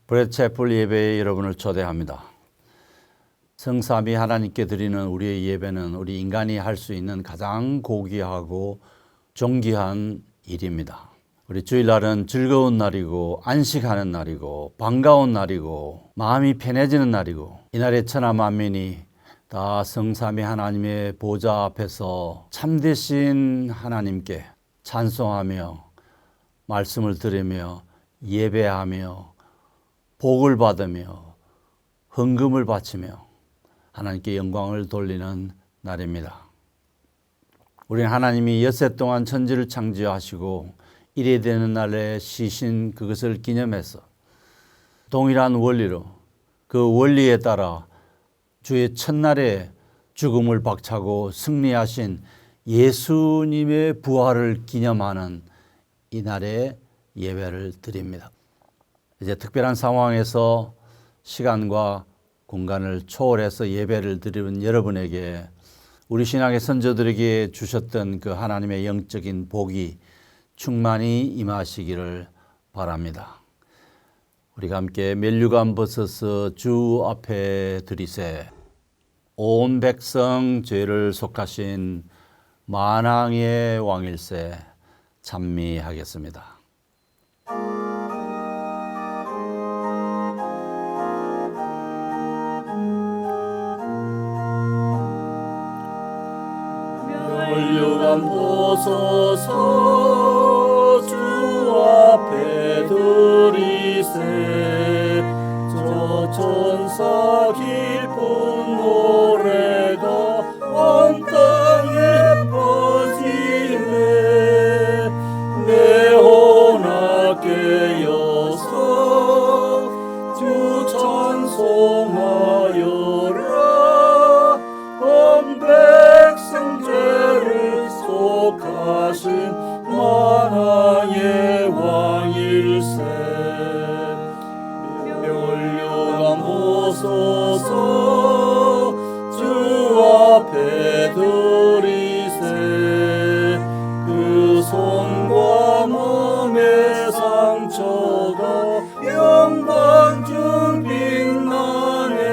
브레드채플 예배에 여러분을 초대합니다. 성삼위 하나님께 드리는 우리의 예배는 우리 인간이 할 수 있는 가장 고귀하고 존귀한 일입니다. 우리 주일날은 즐거운 날이고 안식하는 날이고 반가운 날이고 마음이 편해지는 날이고, 이날에 천하 만민이 다 성삼위 하나님의 보좌 앞에서 참되신 하나님께 찬송하며 말씀을 들으며 예배하며 복을 받으며 헌금을 바치며 하나님께 영광을 돌리는 날입니다. 우리는 하나님이 엿새 동안 천지를 창조하시고 이래 되는 날에 쉬신 그것을 기념해서 동일한 원리로 그 원리에 따라 주의 첫날에 죽음을 박차고 승리하신 예수님의 부활을 기념하는 이날에 예배를 드립니다. 이제 특별한 상황에서 시간과 공간을 초월해서 예배를 드리는 여러분에게 우리 신앙의 선조들에게 주셨던 그 하나님의 영적인 복이 충만히 임하시기를 바랍니다. 우리가 함께 멜류관 벗어서 주 앞에 드리세. 온 백성 죄를 속하신 만왕의 왕일세. 찬미하겠습니다. 멸류관 벗어서 주 앞에 드리세. 저 천사 기쁜 노래가 온 땅에 퍼지네. 내 혼아 깨어서 주 찬송하여라. 온 백성 죄를 속하신 만왕의 왕일세. 멸류관 벗어서 주 앞에 드리세. 그 손과 몸의 상처가 영광 중 빛나네.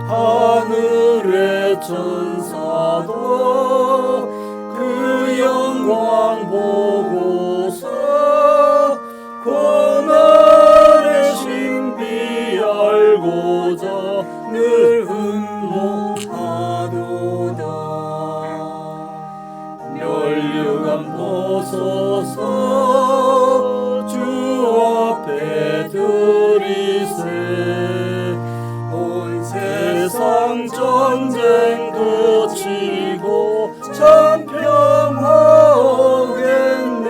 하늘의 천사도 그 영광 보고서 고난의 신비 알고자 늘 흠모하도다. 멸류관 벗어서 주 앞에 드리세. 온 세상 전쟁 그치고 참 평화 오겠네.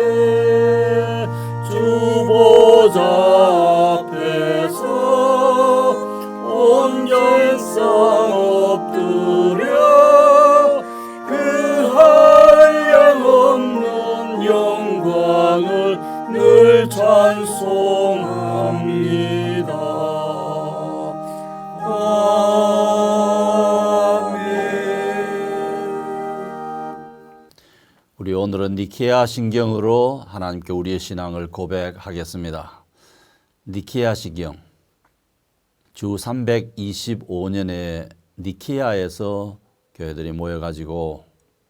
주 보좌 앞에서 온 열상 엎드려 그 한량없는 영광을 늘 찬송합니다. 우리 오늘은 니케아 신경으로 하나님께 우리의 신앙을 고백하겠습니다. 니케아 신경. 주 325년에 니케아에서 교회들이 모여가지고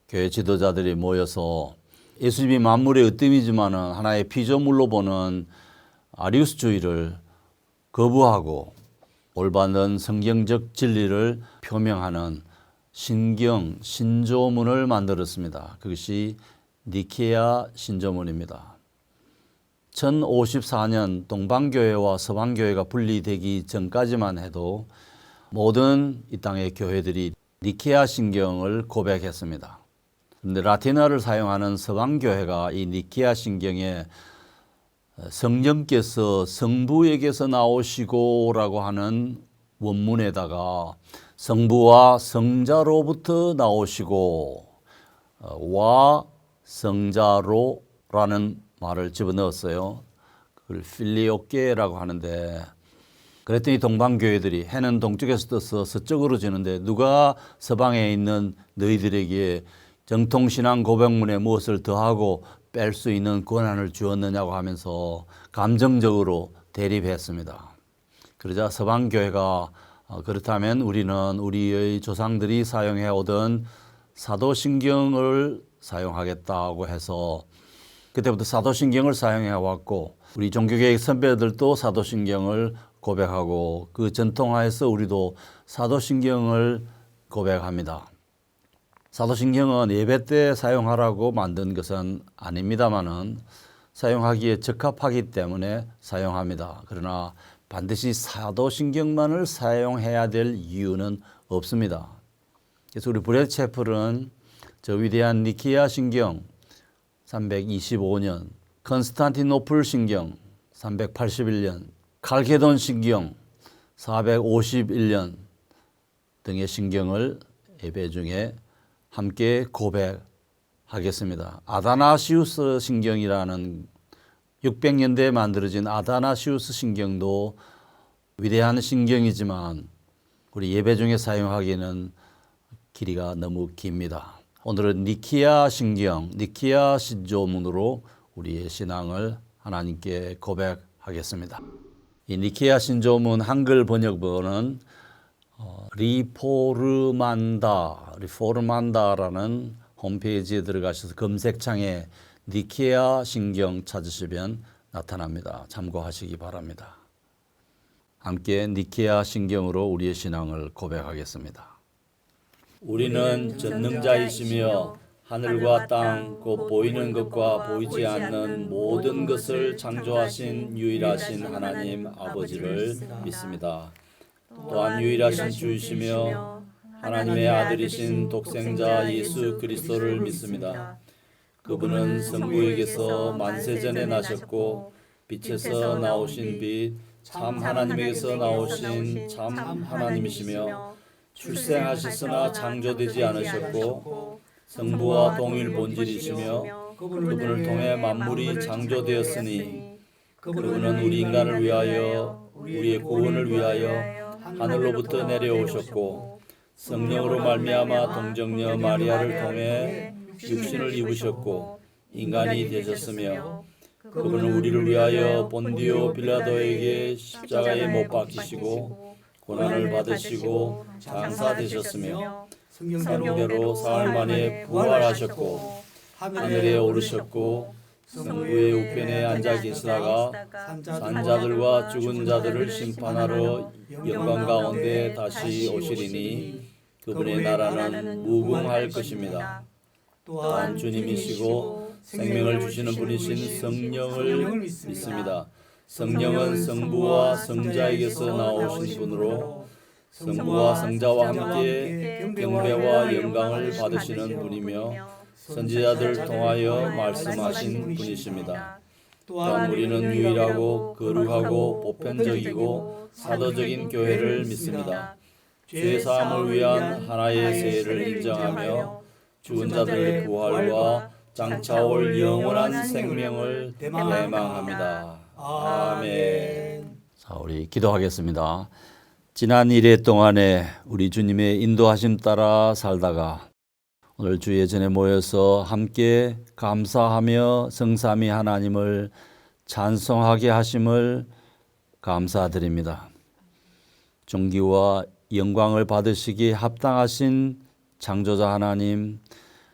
교회 지도자들이 모여서 예수님이 만물의 으뜸이지만 하나의 피조물로 보는 아리우스주의를 거부하고 올바른 성경적 진리를 표명하는 신경, 신조문을 만들었습니다. 그것이 니케아 신조문입니다. 1054년 동방교회와 서방교회가 분리되기 전까지만 해도 모든 이 땅의 교회들이 니케아 신경을 고백했습니다. 그런데 라틴어를 사용하는 서방교회가 이 니케아 신경에 성령께서 성부에게서 나오시고라고 하는 원문에다가 성부와 성자로부터 나오시고 와 성자로라는 말을 집어넣었어요. 그걸 필리오케라고 하는데, 그랬더니 동방교회들이 해는 동쪽에서 떠서 서쪽으로 지는데 누가 서방에 있는 너희들에게 정통신앙 고백문에 무엇을 더하고 뺄 수 있는 권한을 주었느냐고 하면서 감정적으로 대립했습니다. 그러자 서방교회가 그렇다면 우리는 우리의 조상들이 사용해 오던 사도신경을 사용하겠다고 해서 그때부터 사도신경을 사용해 왔고, 우리 종교개혁 선배들도 사도신경을 고백하고 그 전통하에서 우리도 사도신경을 고백합니다. 사도신경은 예배 때 사용하라고 만든 것은 아닙니다만은 사용하기에 적합하기 때문에 사용합니다. 그러나 반드시 사도신경만을 사용해야 될 이유는 없습니다. 그래서 우리 브레드체플은 저 위대한 니케아 신경 325년, 컨스탄티노플 신경 381년, 칼케돈 신경 451년 등의 신경을 예배 중에 함께 고백하겠습니다. 아다나시우스 신경이라는 600년대에 만들어진 아다나시우스 신경도 위대한 신경이지만 우리 예배 중에 사용하기에는 길이가 너무 깁니다. 오늘은 니케아 신경, 니케아 신조문으로 우리의 신앙을 하나님께 고백하겠습니다. 이 니케아 신조문 한글 번역본은 리포르만다라는 홈페이지에 들어가셔서 검색창에 니케아 신경 찾으시면 나타납니다. 참고하시기 바랍니다. 함께 니케아 신경으로 우리의 신앙을 고백하겠습니다. 우리는 전능자이시며 하늘과 땅, 곧 보이는 것과 보이지 않는 모든 것을 창조하신 유일하신 하나님 아버지를 믿습니다. 또한 유일하신 주이시며 하나님의 아들이신 독생자 예수 그리스도를 믿습니다. 그분은 성부에게서 만세전에 나셨고 빛에서 나오신 빛, 참 하나님에게서 나오신 참 하나님이시며 출생하셨으나 창조되지 않으셨고 성부와 동일 본질이시며 그분을 통해 만물이 창조되었으니 그분은 우리 인간을 위하여 우리의 구원을 위하여 하늘로부터 내려오셨고 성령으로 말미암아 동정녀 마리아를 통해 육신을 입으셨고 인간이 되셨으며 그분은 우리를 위하여 본디오 빌라도에게 십자가에 못 박히시고 고난을 받으시고 장사되셨으며 성경대로 사흘 만에 부활하셨고 하늘에 오르셨고 성부의 우편에 앉아 계시다가 산자들과 죽은 자들을 심판하러 영광 가운데 다시 오시리니 그분의 나라는 무궁할 것입니다. 또한 주님이시고 생명을 주시는 분이신 성령을 믿습니다. 성령은 성부와 성자에게서 나오신 분으로 성부와 성자와 함께 경배와 영광을 받으시는 분이며 선지자들 통하여 말씀하신 분이십니다. 또한 우리는 유일하고 거룩하고 보편적이고 사도적인 교회를 믿습니다. 죄 사함을 위한 하나의 세례를 인정하며 죽은 자들의 부활과 장차올 영원한 생명을 대망합니다. 아멘. 자, 우리 기도하겠습니다. 지난 1회 동안에 우리 주님의 인도하심 따라 살다가 오늘 주 예전에 모여서 함께 감사하며 성삼위 하나님을 찬송하게 하심을 감사드립니다. 존귀와 영광을 받으시기에 합당하신 창조자 하나님,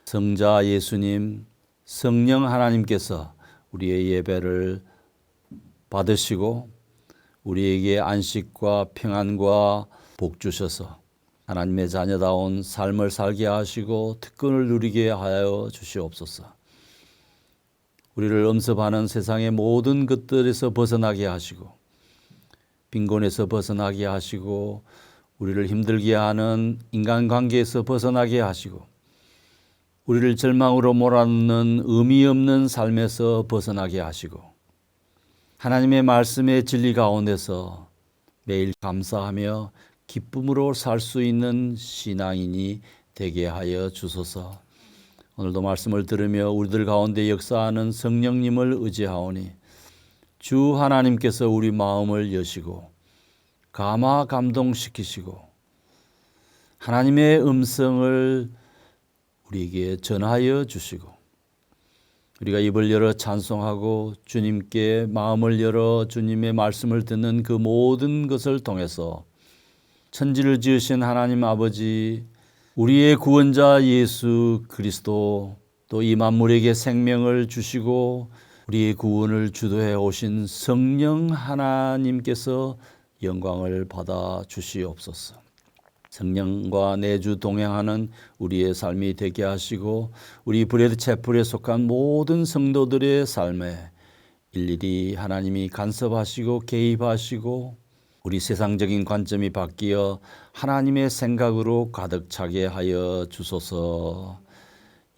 성자 예수님, 성령 하나님께서 우리의 예배를 받으시고 우리에게 안식과 평안과 복 주셔서 하나님의 자녀다운 삶을 살게 하시고 특권을 누리게 하여 주시옵소서. 우리를 엄습하는 세상의 모든 것들에서 벗어나게 하시고 빈곤에서 벗어나게 하시고 우리를 힘들게 하는 인간관계에서 벗어나게 하시고 우리를 절망으로 몰아넣는 의미 없는 삶에서 벗어나게 하시고 하나님의 말씀의 진리 가운데서 매일 감사하며 기쁨으로 살 수 있는 신앙인이 되게 하여 주소서. 오늘도 말씀을 들으며 우리들 가운데 역사하는 성령님을 의지하오니 주 하나님께서 우리 마음을 여시고 감화 감동시키시고 하나님의 음성을 우리에게 전하여 주시고 우리가 입을 열어 찬송하고 주님께 마음을 열어 주님의 말씀을 듣는 그 모든 것을 통해서 천지를 지으신 하나님 아버지, 우리의 구원자 예수 그리스도, 또 이 만물에게 생명을 주시고 우리의 구원을 주도해 오신 성령 하나님께서 영광을 받아 주시옵소서. 성령과 내주 동행하는 우리의 삶이 되게 하시고 우리 브레드 채플에 속한 모든 성도들의 삶에 일일이 하나님이 간섭하시고 개입하시고 우리 세상적인 관점이 바뀌어 하나님의 생각으로 가득 차게 하여 주소서.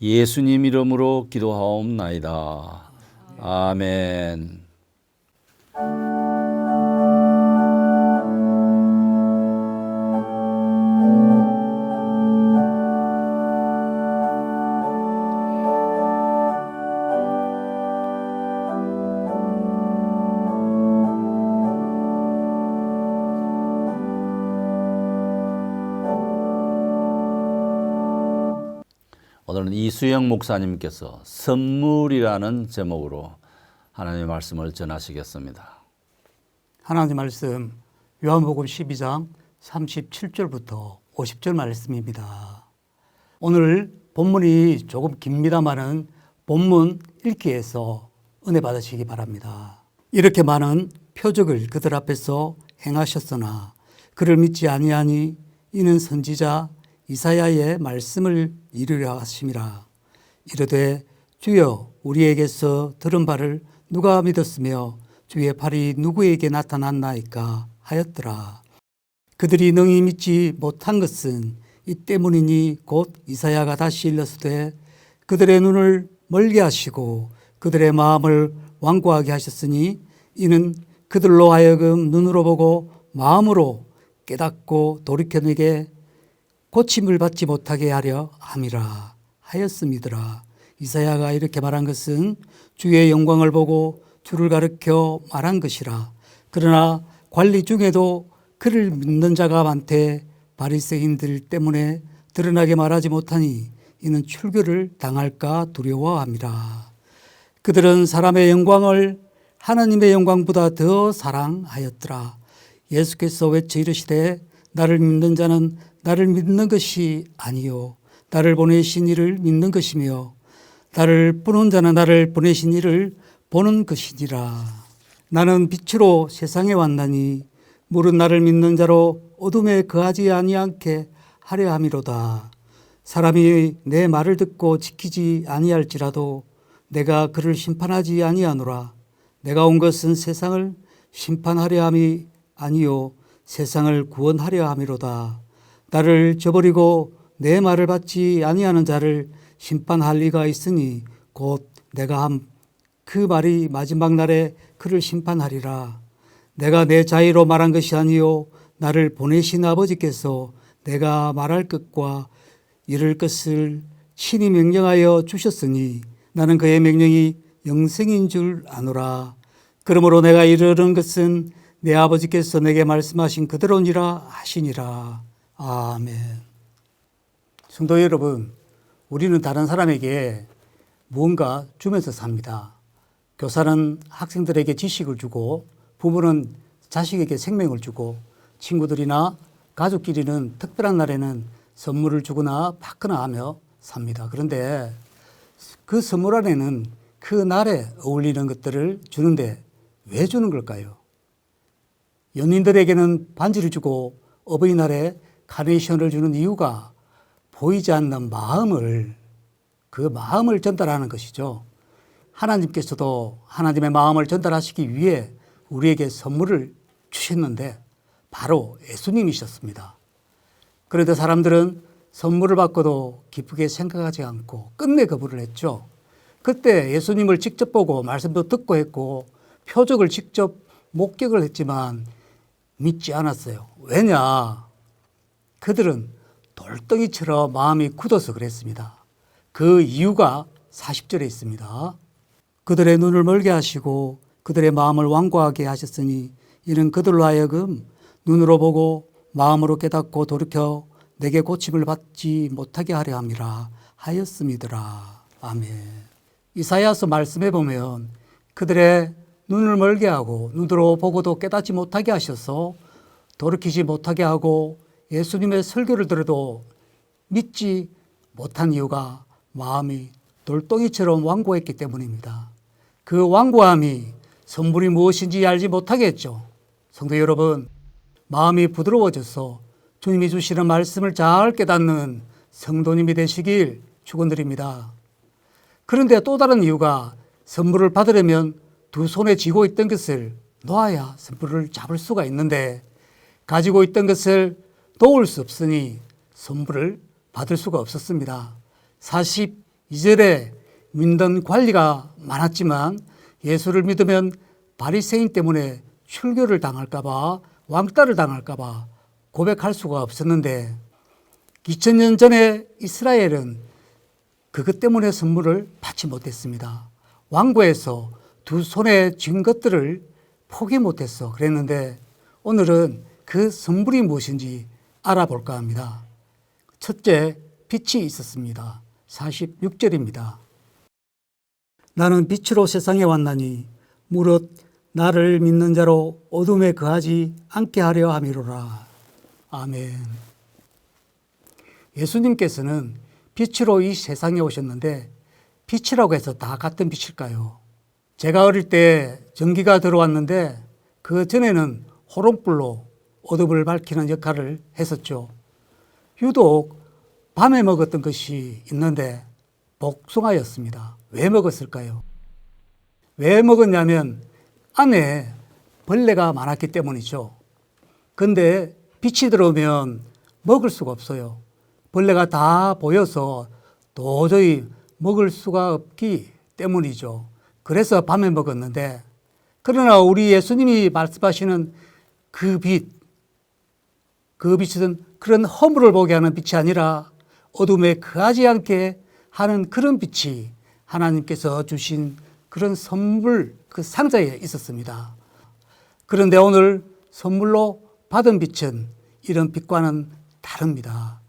예수님 이름으로 기도하옵나이다. 아멘. 오늘은 이수영 목사님께서 선물이라는 제목으로 하나님의 말씀을 전하시겠습니다. 하나님 말씀 요한복음 12장 37절부터 50절 말씀입니다. 오늘 본문이 조금 깁니다마는 본문 읽기에서 은혜 받으시기 바랍니다. 이렇게 많은 표적을 그들 앞에서 행하셨으나 그를 믿지 아니하니 이는 선지자 이사야의 말씀을 이루려 하심이라. 이르되 주여 우리에게서 들은 바를 누가 믿었으며 주의 팔이 누구에게 나타났나이까 하였더라. 그들이 능히 믿지 못한 것은 이 때문이니 곧 이사야가 다시 일렀으되 그들의 눈을 멀게 하시고 그들의 마음을 완고하게 하셨으니 이는 그들로 하여금 눈으로 보고 마음으로 깨닫고 돌이켜 내게 고침을 받지 못하게 하려 함이라 하였음이더라. 이사야가 이렇게 말한 것은 주의 영광을 보고 주를 가르켜 말한 것이라. 그러나 관리 중에도 그를 믿는 자가 많되 바리새인들 때문에 드러나게 말하지 못하니 이는 출교를 당할까 두려워함이라. 그들은 사람의 영광을 하나님의 영광보다 더 사랑하였더라. 예수께서 외쳐 이르시되 나를 믿는 자는 나를 믿는 것이 아니요 나를 보내신 이를 믿는 것이며 나를 보는 자는 나를 보내신 이를 보는 것이니라. 나는 빛으로 세상에 왔나니 물은 나를 믿는 자로 어둠에 거하지 아니하게 하려 함이로다. 사람이 내 말을 듣고 지키지 아니할지라도 내가 그를 심판하지 아니하노라. 내가 온 것은 세상을 심판하려 함이 아니요 세상을 구원하려 함이로다. 나를 저버리고 내 말을 받지 아니하는 자를 심판할 리가 있으니 곧 내가 한 그 말이 마지막 날에 그를 심판하리라. 내가 내 자의로 말한 것이 아니요 나를 보내신 아버지께서 내가 말할 것과 이를 것을 친히 명령하여 주셨으니 나는 그의 명령이 영생인 줄 아노라. 그러므로 내가 이르는 것은 내 아버지께서 내게 말씀하신 그대로니라 하시니라. 아멘. 성도 여러분, 우리는 다른 사람에게 무언가 주면서 삽니다. 교사는 학생들에게 지식을 주고 부모는 자식에게 생명을 주고 친구들이나 가족끼리는 특별한 날에는 선물을 주거나 받거나 하며 삽니다. 그런데 그 선물 안에는 그 날에 어울리는 것들을 주는데 왜 주는 걸까요? 연인들에게는 반지를 주고 어버이날에 카네이션을 주는 이유가 보이지 않는 마음을, 그 마음을 전달하는 것이죠. 하나님께서도 하나님의 마음을 전달하시기 위해 우리에게 선물을 주셨는데 바로 예수님이셨습니다. 그런데 사람들은 선물을 받고도 기쁘게 생각하지 않고 끝내 거부를 했죠. 그때 예수님을 직접 보고 말씀도 듣고 했고 표적을 직접 목격을 했지만 믿지 않았어요. 왜냐? 그들은 돌덩이처럼 마음이 굳어서 그랬습니다. 그 이유가 40절에 있습니다. 그들의 눈을 멀게 하시고 그들의 마음을 완고하게 하셨으니 이는 그들로 하여금 눈으로 보고 마음으로 깨닫고 돌이켜 내게 고침을 받지 못하게 하려 함이라 하였음이더라. 아멘. 이사야서 말씀해 보면 그들의 눈을 멀게 하고 눈으로 보고도 깨닫지 못하게 하셔서 돌이키지 못하게 하고 예수님의 설교를 들어도 믿지 못한 이유가 마음이 돌덩이처럼 완고했기 때문입니다. 그 완고함이 선물이 무엇인지 알지 못하게 했죠. 성도 여러분, 마음이 부드러워져서 주님이 주시는 말씀을 잘 깨닫는 성도님이 되시길 축원드립니다. 그런데 또 다른 이유가 선물을 받으려면 두 손에 쥐고 있던 것을 놓아야 선물을 잡을 수가 있는데 가지고 있던 것을 놓을 수 없으니 선물을 받을 수가 없었습니다. 42절에 믿는 관리가 많았지만 예수를 믿으면 바리새인 때문에 출교를 당할까 봐 왕따를 당할까 봐 고백할 수가 없었는데 2000년 전에 이스라엘은 그것 때문에 선물을 받지 못했습니다. 왕고에서 두 손에 쥔 것들을 포기 못했어 그랬는데 오늘은 그 선물이 무엇인지 알아볼까 합니다. 첫째, 빛이 있었습니다. 46절입니다. 나는 빛으로 세상에 왔나니 무릇 나를 믿는 자로 어둠에 거하지 않게 하려 함이로라. 아멘. 예수님께서는 빛으로 이 세상에 오셨는데 빛이라고 해서 다 같은 빛일까요? 제가 어릴 때 전기가 들어왔는데 그 전에는 호롱불로 어둠을 밝히는 역할을 했었죠. 유독 밤에 먹었던 것이 있는데 복숭아였습니다. 왜 먹었을까요? 왜 먹었냐면 안에 벌레가 많았기 때문이죠. 근데 빛이 들어오면 먹을 수가 없어요. 벌레가 다 보여서 도저히 먹을 수가 없기 때문이죠. 그래서 밤에 먹었는데 그러나 우리 예수님이 말씀하시는 그 빛은 그런 허물을 보게 하는 빛이 아니라 어둠에 거하지 않게 하는 그런 빛이 하나님께서 주신 그런 선물 그 상자에 있었습니다. 그런데 오늘 선물로 받은 빛은 이런 빛과는 다릅니다.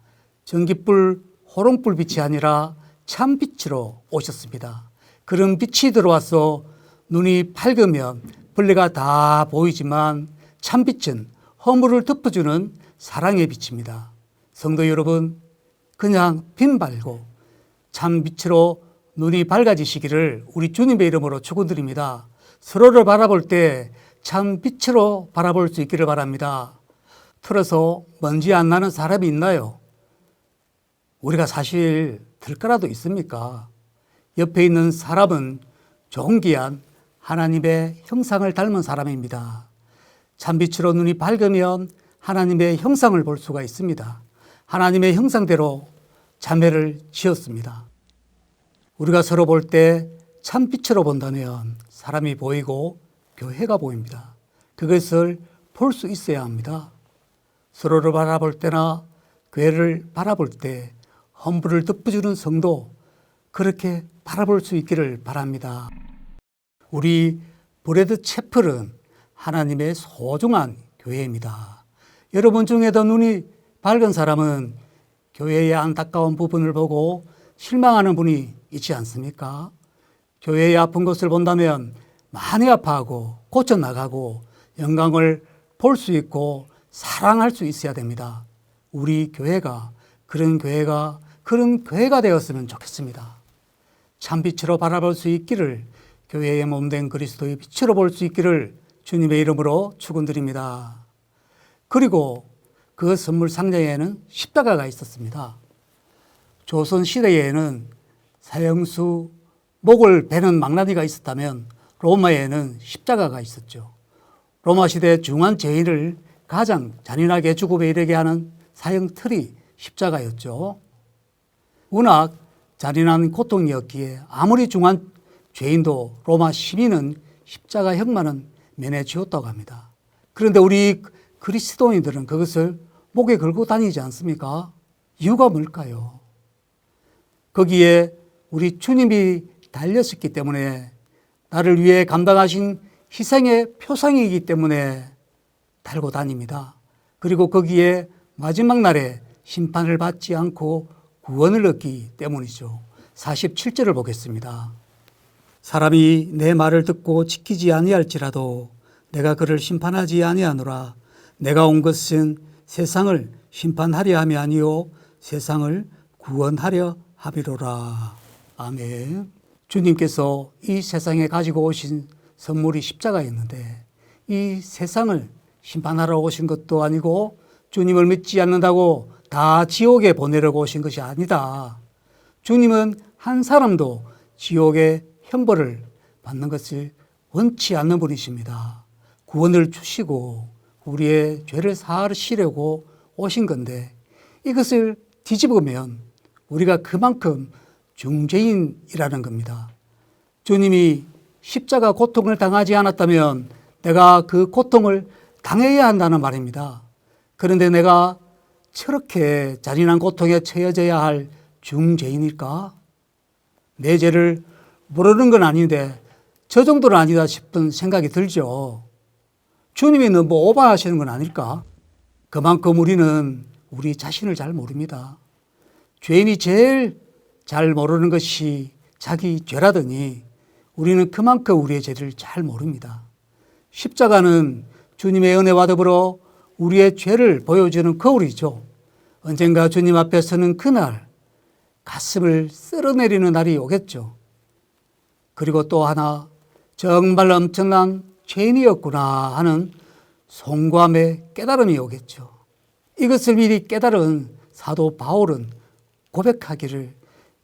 전기불, 호롱불 빛이 아니라 참빛으로 오셨습니다. 그런 빛이 들어와서 눈이 밝으면 벌레가 다 보이지만 참빛은 허물을 덮어주는 사랑의 빛입니다. 성도 여러분, 그냥 빛 말고 참빛으로 눈이 밝아지시기를 우리 주님의 이름으로 축원드립니다. 서로를 바라볼 때 참빛으로 바라볼 수 있기를 바랍니다. 틀어서 먼지 안 나는 사람이 있나요? 우리가 사실 들까라도 있습니까? 옆에 있는 사람은 존귀한 하나님의 형상을 닮은 사람입니다. 참빛으로 눈이 밝으면 하나님의 형상을 볼 수가 있습니다. 하나님의 형상대로 자매를 지었습니다. 우리가 서로 볼 때 참빛으로 본다면 사람이 보이고 교회가 보입니다. 그것을 볼 수 있어야 합니다. 서로를 바라볼 때나 교회를 바라볼 때 허물을 덮어주는 성도 그렇게 바라볼 수 있기를 바랍니다. 우리 브래드 채플은 하나님의 소중한 교회입니다. 여러분 중에도 눈이 밝은 사람은 교회의 안타까운 부분을 보고 실망하는 분이 있지 않습니까? 교회의 아픈 것을 본다면 많이 아파하고 고쳐나가고 영광을 볼 수 있고 사랑할 수 있어야 됩니다. 우리 교회가 그런 교회가 되었으면 좋겠습니다. 참빛으로 바라볼 수 있기를 교회의 몸된 그리스도의 빛으로 볼 수 있기를 주님의 이름으로 축원드립니다. 그리고 그 선물 상자에는 십자가가 있었습니다. 조선 시대에는 사형수 목을 베는 망나니가 있었다면 로마에는 십자가가 있었죠. 로마 시대 중한 죄인을 가장 잔인하게 죽음에 이르게 하는 사형틀이 십자가였죠. 워낙 잔인한 고통이었기에 아무리 중한 죄인도 로마 시민은 십자가형만은 면해 주었다고 합니다. 그런데 우리 그리스도인들은 그것을 목에 걸고 다니지 않습니까? 이유가 뭘까요? 거기에 우리 주님이 달렸었기 때문에, 나를 위해 감당하신 희생의 표상이기 때문에 달고 다닙니다. 그리고 거기에 마지막 날에 심판을 받지 않고 구원을 얻기 때문이죠. 47절을 보겠습니다. 사람이 내 말을 듣고 지키지 아니할지라도 내가 그를 심판하지 아니하노라. 내가 온 것은 세상을 심판하려 함이 아니요 세상을 구원하려 함이로라. 아멘. 주님께서 이 세상에 가지고 오신 선물이 십자가였는데, 이 세상을 심판하러 오신 것도 아니고 주님을 믿지 않는다고 다 지옥에 보내려고 오신 것이 아니다. 주님은 한 사람도 지옥의 형벌을 받는 것을 원치 않는 분이십니다. 구원을 주시고 우리의 죄를 사하시려고 오신 건데, 이것을 뒤집으면 우리가 그만큼 중죄인이라는 겁니다. 주님이 십자가 고통을 당하지 않았다면 내가 그 고통을 당해야 한다는 말입니다. 그런데 내가 저렇게 잔인한 고통에 처해져야 할 중죄인일까? 내 죄를 모르는 건 아닌데 저 정도는 아니다 싶은 생각이 들죠. 주님이 너무 오버하시는 건 아닐까? 그만큼 우리는 우리 자신을 잘 모릅니다. 죄인이 제일 잘 모르는 것이 자기 죄라더니 우리는 그만큼 우리의 죄를 잘 모릅니다. 십자가는 주님의 은혜와 더불어 우리의 죄를 보여주는 거울이죠. 언젠가 주님 앞에 서는 그날 가슴을 쓸어내리는 날이 오겠죠. 그리고 또 하나, 정말 엄청난 죄인이었구나 하는 송구함의 깨달음이 오겠죠. 이것을 미리 깨달은 사도 바울은 고백하기를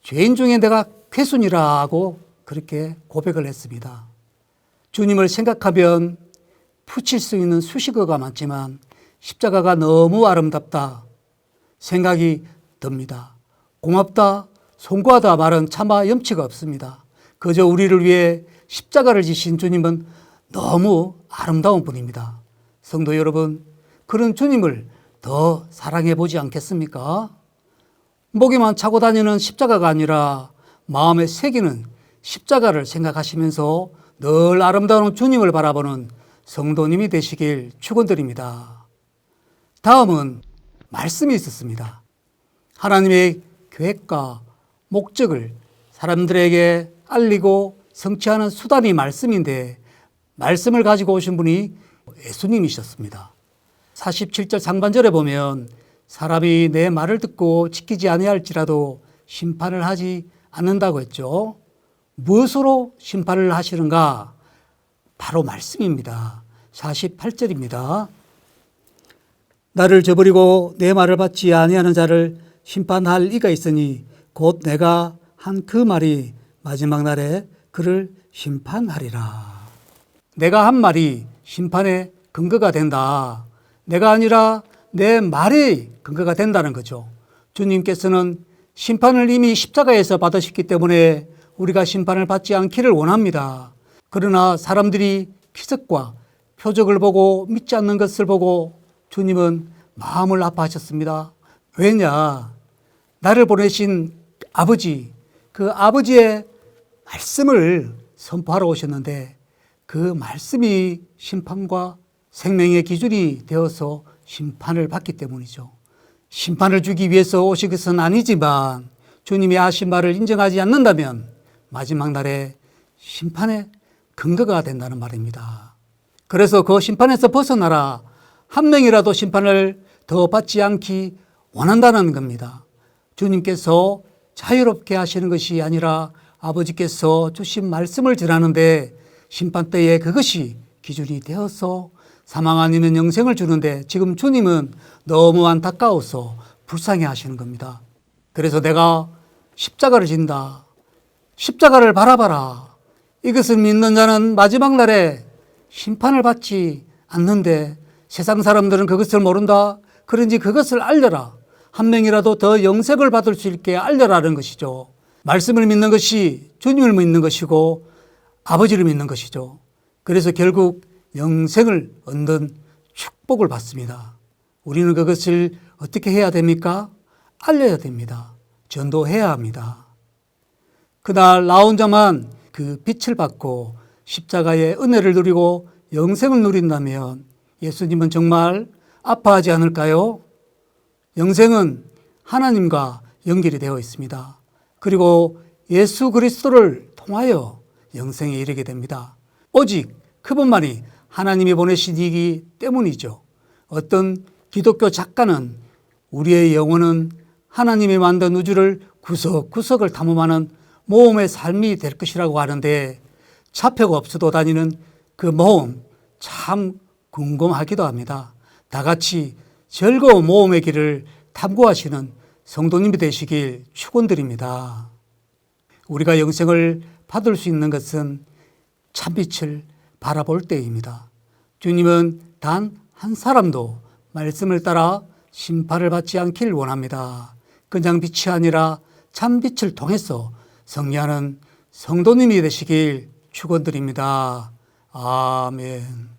죄인 중에 내가 괴순이라고 그렇게 고백을 했습니다. 주님을 생각하면 붙일 수 있는 수식어가 많지만 십자가가 너무 아름답다 생각이 듭니다. 고맙다, 송구하다 말은 차마 염치가 없습니다. 그저 우리를 위해 십자가를 지신 주님은 너무 아름다운 분입니다. 성도 여러분, 그런 주님을 더 사랑해 보지 않겠습니까? 목에만 차고 다니는 십자가가 아니라 마음에 새기는 십자가를 생각하시면서 늘 아름다운 주님을 바라보는 성도님이 되시길 축원드립니다. 다음은 말씀이 있었습니다. 하나님의 계획과 목적을 사람들에게 알리고 성취하는 수단이 말씀인데, 말씀을 가지고 오신 분이 예수님이셨습니다. 47절 상반절에 보면 사람이 내 말을 듣고 지키지 아니할지라도 심판을 하지 않는다고 했죠. 무엇으로 심판을 하시는가? 바로 말씀입니다. 48절입니다. 나를 저버리고 내 말을 받지 아니하는 자를 심판할 이가 있으니 곧 내가 한 그 말이 마지막 날에 그를 심판하리라. 내가 한 말이 심판의 근거가 된다. 내가 아니라 내 말이 근거가 된다는 거죠. 주님께서는 심판을 이미 십자가에서 받으셨기 때문에 우리가 심판을 받지 않기를 원합니다. 그러나 사람들이 기적과 표적을 보고 믿지 않는 것을 보고 주님은 마음을 아파하셨습니다. 왜냐? 나를 보내신 아버지, 그 아버지의 말씀을 선포하러 오셨는데 그 말씀이 심판과 생명의 기준이 되어서 심판을 받기 때문이죠. 심판을 주기 위해서 오신 것은 아니지만 주님이 하신 말을 인정하지 않는다면 마지막 날에 심판의 근거가 된다는 말입니다. 그래서 그 심판에서 벗어나라, 한 명이라도 심판을 더 받지 않기 원한다는 겁니다. 주님께서 자유롭게 하시는 것이 아니라 아버지께서 주신 말씀을 전하는데 심판 때에 그것이 기준이 되어서 사망 아니면 영생을 주는데 지금 주님은 너무 안타까워서 불쌍해 하시는 겁니다. 그래서 내가 십자가를 진다. 십자가를 바라봐라. 이것을 믿는 자는 마지막 날에 심판을 받지 않는데 세상 사람들은 그것을 모른다. 그런지 그것을 알려라. 한 명이라도 더 영생을 받을 수 있게 알려라는 것이죠. 말씀을 믿는 것이 주님을 믿는 것이고 아버지를 믿는 것이죠. 그래서 결국 영생을 얻는 축복을 받습니다. 우리는 그것을 어떻게 해야 됩니까? 알려야 됩니다. 전도해야 합니다. 그날 나 혼자만 그 빛을 받고 십자가의 은혜를 누리고 영생을 누린다면 예수님은 정말 아파하지 않을까요? 영생은 하나님과 연결이 되어 있습니다. 그리고 예수 그리스도를 통하여 영생에 이르게 됩니다. 오직 그분만이 하나님이 보내신 이기 때문이죠. 어떤 기독교 작가는 우리의 영혼은 하나님이 만든 우주를 구석구석을 탐험하는 모험의 삶이 될 것이라고 하는데 차표가 없어도 다니는 그 모험 참 궁금하기도 합니다. 다 같이 즐거운 모험의 길을 탐구하시는 성도님이 되시길 축원드립니다. 우리가 영생을 받을 수 있는 것은 참빛을 바라볼 때입니다. 주님은 단 한 사람도 말씀을 따라 심판을 받지 않길 원합니다. 그냥 빛이 아니라 참빛을 통해서 승리하는 성도님이 되시길 축원드립니다. 아멘.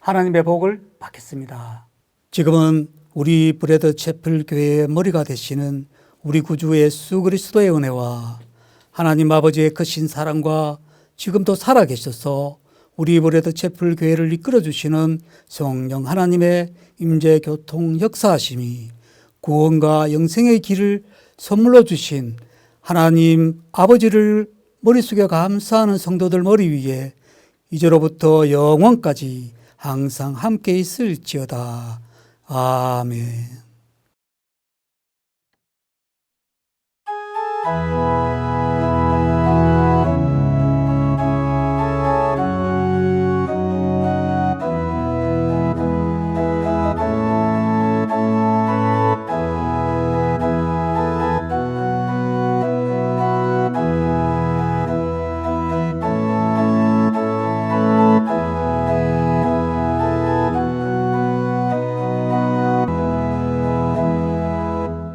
하나님의 복을 받겠습니다. 지금은 우리 브레드 채플 교회의 머리가 되시는 우리 구주 예수 그리스도의 은혜와 하나님 아버지의 크신 사랑과 지금도 살아계셔서 우리 브레드 채플 교회를 이끌어 주시는 성령 하나님의 임재 교통 역사하심이 구원과 영생의 길을 선물로 주신 하나님 아버지를 머리 숙여 감사하는 성도들 머리 위에 이제로부터 영원까지 항상 함께 있을지어다. 아멘.